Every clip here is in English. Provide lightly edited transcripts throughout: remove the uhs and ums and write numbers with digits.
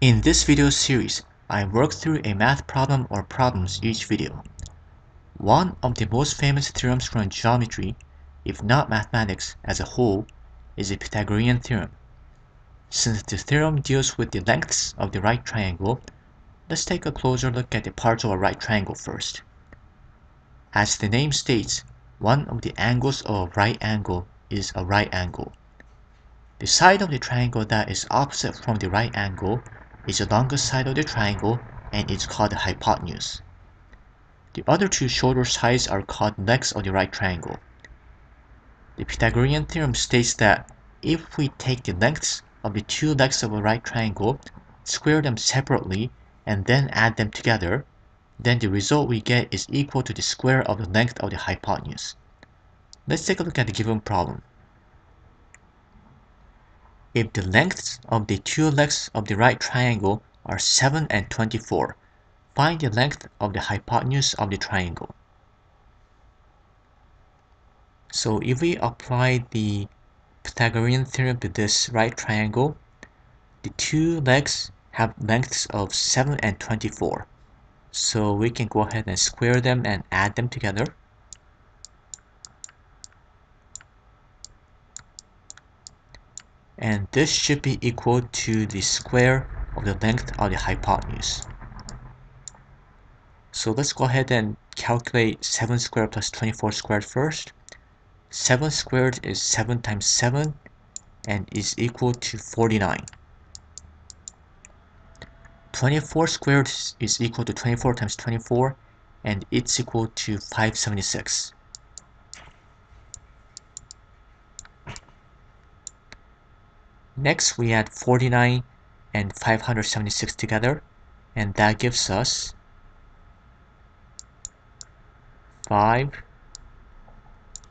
In this video series, I work through a math problem or problems each video. One of the most famous theorems from geometry, if not mathematics as a whole, is the Pythagorean theorem. Since the theorem deals with the lengths of the right triangle, let's take a closer look at the parts of a right triangle first. As the name states, one of the angles of a right angle is a right angle. The side of the triangle that is opposite from the right angle is the longest side of the triangle and is called the hypotenuse. The other two shorter sides are called legs of the right triangle. The Pythagorean theorem states that if we take the lengths of the two legs of a right triangle, square them separately, and then add them together, then the result we get is equal to the square of the length of the hypotenuse. Let's take a look at the given problem. If the lengths of the two legs of the right triangle are 7 and 24, find the length of the hypotenuse of the triangle. So if we apply the Pythagorean theorem to this right triangle, the two legs have lengths of 7 and 24. So we can go ahead and square them and add them together. And this should be equal to the square of the length of the hypotenuse. So let's go ahead and calculate 7 squared plus 24 squared first. 7 squared is 7 times 7 and is equal to 49. 24 squared is equal to 24 times 24 and it's equal to 576. Next we add 49 and 576 together, and that gives us 5,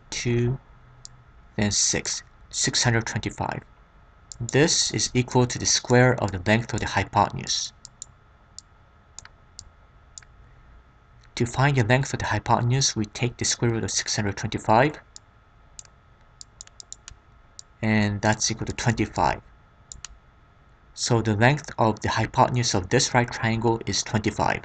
2, then 6, 625. This is equal to the square of the length of the hypotenuse. To find the length of the hypotenuse, we take the square root of 625, and that's equal to 25. So the length of the hypotenuse of this right triangle is 25.